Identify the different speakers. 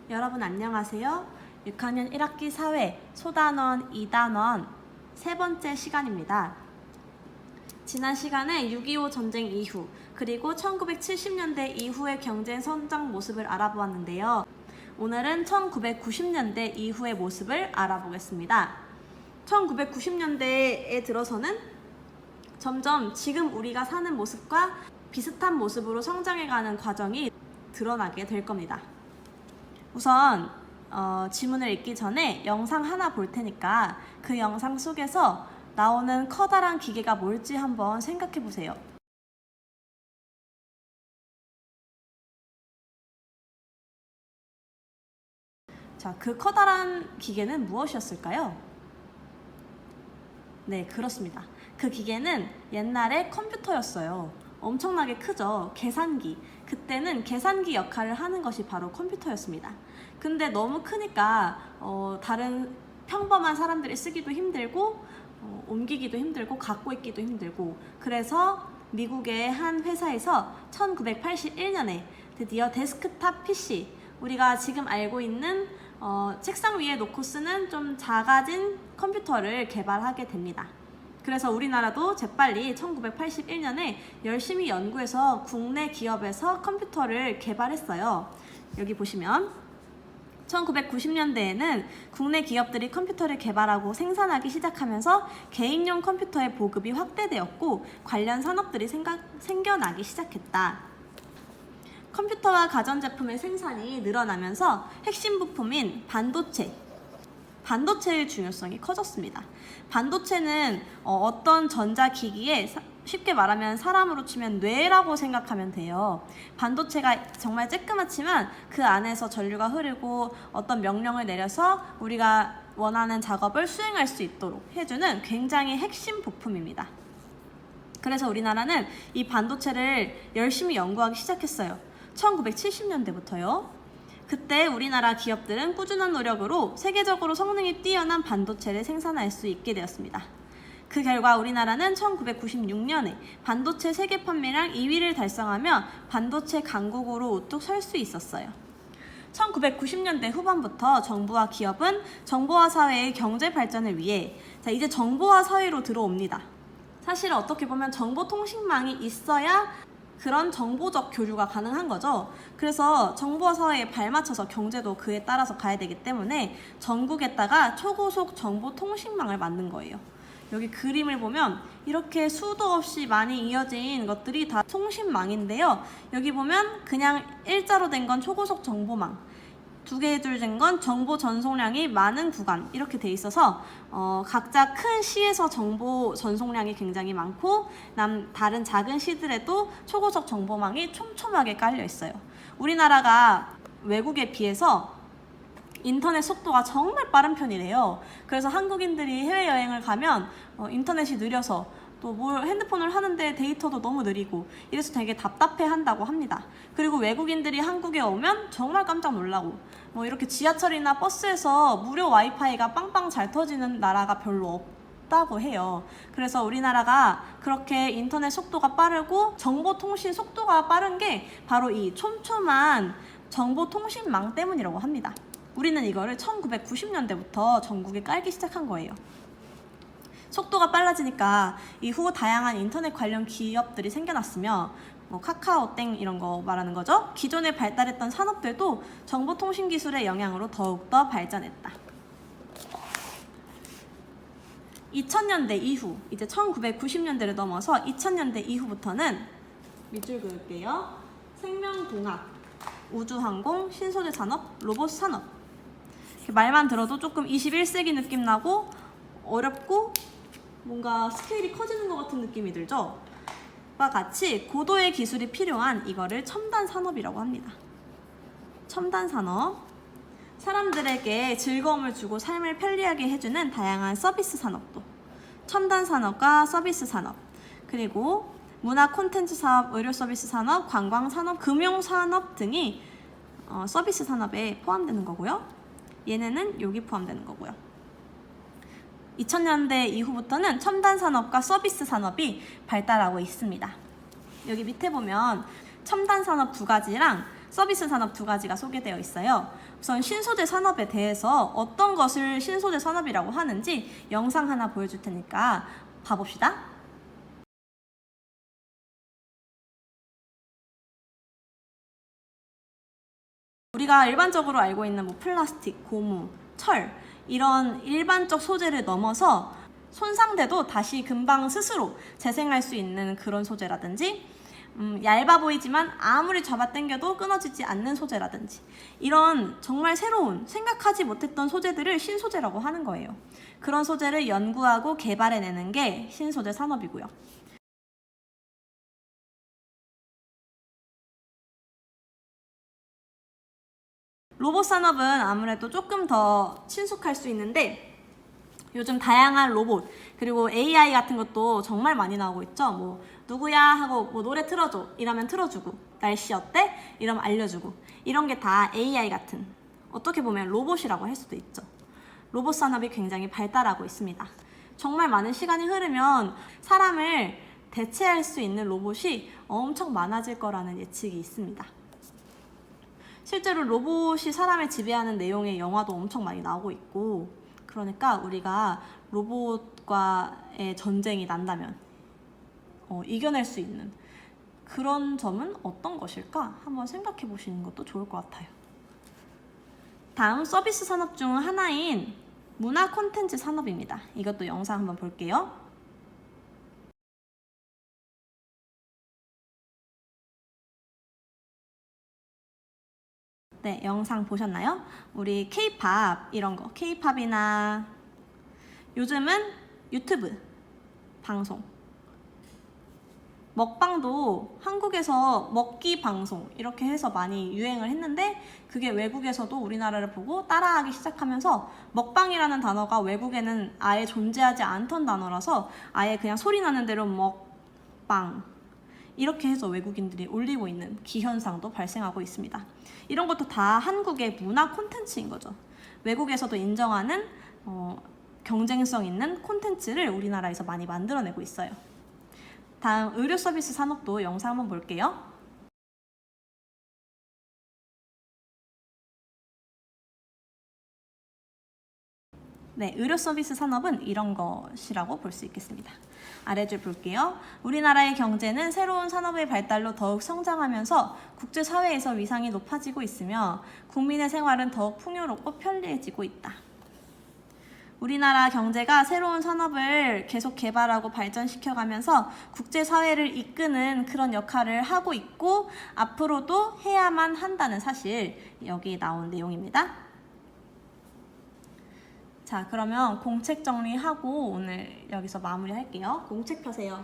Speaker 1: 여러분 안녕하세요. 6학년 1학기 사회 소단원 2단원 세 번째 시간입니다. 지난 시간에 6.25 전쟁 이후 그리고 1970년대 이후의 경제 성장 모습을 알아보았는데요. 오늘은 1990년대 이후의 모습을 알아보겠습니다. 1990년대에 들어서는 점점 지금 우리가 사는 모습과 비슷한 모습으로 성장해가는 과정이 드러나게 될 겁니다. 우선 지문을 읽기 전에 영상 하나 볼 테니까 그 영상 속에서 나오는 커다란 기계가 뭘지 한번 생각해 보세요. 자, 그 커다란 기계는 무엇이었을까요? 네, 그렇습니다. 그 기계는 옛날에 컴퓨터였어요. 엄청나게 크죠? 계산기. 그때는 계산기 역할을 하는 것이 바로 컴퓨터였습니다. 근데 너무 크니까 다른 평범한 사람들이 쓰기도 힘들고 옮기기도 힘들고 갖고 있기도 힘들고, 그래서 미국의 한 회사에서 1981년에 드디어 데스크탑 PC, 우리가 지금 알고 있는 책상 위에 놓고 쓰는 좀 작아진 컴퓨터를 개발하게 됩니다. 그래서 우리나라도 재빨리 1981년에 열심히 연구해서 국내 기업에서 컴퓨터를 개발했어요. 여기 보시면 1990년대에는 국내 기업들이 컴퓨터를 개발하고 생산하기 시작하면서 개인용 컴퓨터의 보급이 확대되었고 관련 산업들이 생겨나기 시작했다. 컴퓨터와 가전제품의 생산이 늘어나면서 핵심 부품인 반도체의 중요성이 커졌습니다. 반도체는 어떤 전자기기에 쉽게 말하면 사람으로 치면 뇌라고 생각하면 돼요. 반도체가 정말 쬐끄맣지만 그 안에서 전류가 흐르고 어떤 명령을 내려서 우리가 원하는 작업을 수행할 수 있도록 해주는 굉장히 핵심 부품입니다. 그래서 우리나라는 이 반도체를 열심히 연구하기 시작했어요. 1970년대부터요. 그때 우리나라 기업들은 꾸준한 노력으로 세계적으로 성능이 뛰어난 반도체를 생산할 수 있게 되었습니다. 그 결과 우리나라는 1996년에 반도체 세계 판매량 2위를 달성하며 반도체 강국으로 우뚝 설 수 있었어요. 1990년대 후반부터 정부와 기업은 정보화 사회의 경제 발전을 위해 이제 정보화 사회로 들어옵니다. 사실 어떻게 보면 정보통신망이 있어야 그런 정보적 교류가 가능한 거죠. 그래서 정보화 사회에 발맞춰서 경제도 그에 따라서 가야 되기 때문에 전국에다가 초고속 정보통신망을 만든 거예요. 여기 그림을 보면 이렇게 수도 없이 많이 이어진 것들이 다 통신망인데요. 여기 보면 그냥 일자로 된 건 초고속 정보망, 두 개 줄 된 건 정보 전송량이 많은 구간, 이렇게 돼 있어서 각자 큰 시에서 정보 전송량이 굉장히 많고 다른 작은 시들에도 초고속 정보망이 촘촘하게 깔려 있어요. 우리나라가 외국에 비해서 인터넷 속도가 정말 빠른 편이래요. 그래서 한국인들이 해외여행을 가면 인터넷이 느려서 또 핸드폰을 하는데 데이터도 너무 느리고 이래서 되게 답답해 한다고 합니다. 그리고 외국인들이 한국에 오면 정말 깜짝 놀라고 이렇게 지하철이나 버스에서 무료 와이파이가 빵빵 잘 터지는 나라가 별로 없다고 해요. 그래서 우리나라가 그렇게 인터넷 속도가 빠르고 정보통신 속도가 빠른 게 바로 이 촘촘한 정보통신망 때문이라고 합니다. 우리는 이거를 1990년대부터 전국에 깔기 시작한 거예요. 속도가 빨라지니까 이후 다양한 인터넷 관련 기업들이 생겨났으며 카카오땡 이런 거 말하는 거죠. 기존에 발달했던 산업들도 정보통신기술의 영향으로 더욱더 발전했다. 2000년대 이후, 이제 1990년대를 넘어서 2000년대 이후부터는 밑줄 그을게요. 생명공학, 우주항공, 신소재 산업, 로봇 산업. 말만 들어도 조금 21세기 느낌 나고 어렵고 뭔가 스케일이 커지는 것 같은 느낌이 들죠? 와 같이 고도의 기술이 필요한 이거를 첨단 산업이라고 합니다. 첨단 산업, 사람들에게 즐거움을 주고 삶을 편리하게 해주는 다양한 서비스 산업도 첨단 산업과 서비스 산업, 그리고 문화 콘텐츠 사업, 의료 서비스 산업, 관광 산업, 금융 산업 등이 서비스 산업에 포함되는 거고요. 얘네는 여기 포함되는 거고요. 2000년대 이후부터는 첨단 산업과 서비스 산업이 발달하고 있습니다. 여기 밑에 보면 첨단 산업 두 가지랑 서비스 산업 두 가지가 소개되어 있어요. 우선 신소재 산업에 대해서 어떤 것을 신소재 산업이라고 하는지 영상 하나 보여줄 테니까 봐봅시다. 우리가 일반적으로 알고 있는 뭐 플라스틱, 고무, 철 이런 일반적 소재를 넘어서 손상돼도 다시 금방 스스로 재생할 수 있는 그런 소재라든지 얇아 보이지만 아무리 잡아당겨도 끊어지지 않는 소재라든지 이런 정말 새로운 생각하지 못했던 소재들을 신소재라고 하는 거예요. 그런 소재를 연구하고 개발해내는 게 신소재 산업이고요. 로봇 산업은 아무래도 조금 더 친숙할 수 있는데 요즘 다양한 로봇 그리고 AI 같은 것도 정말 많이 나오고 있죠. 뭐 누구야 하고 뭐 노래 틀어줘 이러면 틀어주고 날씨 어때? 이러면 알려주고 이런 게 다 AI 같은 어떻게 보면 로봇이라고 할 수도 있죠. 로봇 산업이 굉장히 발달하고 있습니다. 정말 많은 시간이 흐르면 사람을 대체할 수 있는 로봇이 엄청 많아질 거라는 예측이 있습니다. 실제로 로봇이 사람을 지배하는 내용의 영화도 엄청 많이 나오고 있고 그러니까 우리가 로봇과의 전쟁이 난다면 이겨낼 수 있는 그런 점은 어떤 것일까? 한번 생각해 보시는 것도 좋을 것 같아요. 다음 서비스 산업 중 하나인 문화 콘텐츠 산업입니다. 이것도 영상 한번 볼게요. 네, 영상 보셨나요? 우리 K-팝 이런 거, K-팝이나 요즘은 유튜브 방송, 먹방도 한국에서 먹기 방송 이렇게 해서 많이 유행을 했는데 그게 외국에서도 우리나라를 보고 따라하기 시작하면서 먹방이라는 단어가 외국에는 아예 존재하지 않던 단어라서 아예 그냥 소리 나는 대로 먹방 이렇게 해서 외국인들이 올리고 있는 기현상도 발생하고 있습니다. 이런 것도 다 한국의 문화 콘텐츠인 거죠. 외국에서도 인정하는 경쟁성 있는 콘텐츠를 우리나라에서 많이 만들어내고 있어요. 다음 의료 서비스 산업도 영상 한번 볼게요. 네, 의료 서비스 산업은 이런 것이라고 볼 수 있겠습니다. 아래줄 볼게요. 우리나라의 경제는 새로운 산업의 발달로 더욱 성장하면서 국제사회에서 위상이 높아지고 있으며 국민의 생활은 더욱 풍요롭고 편리해지고 있다. 우리나라 경제가 새로운 산업을 계속 개발하고 발전시켜가면서 국제사회를 이끄는 그런 역할을 하고 있고 앞으로도 해야만 한다는 사실 여기 나온 내용입니다. 자, 그러면 공책 정리하고 오늘 여기서 마무리할게요. 공책 펴세요.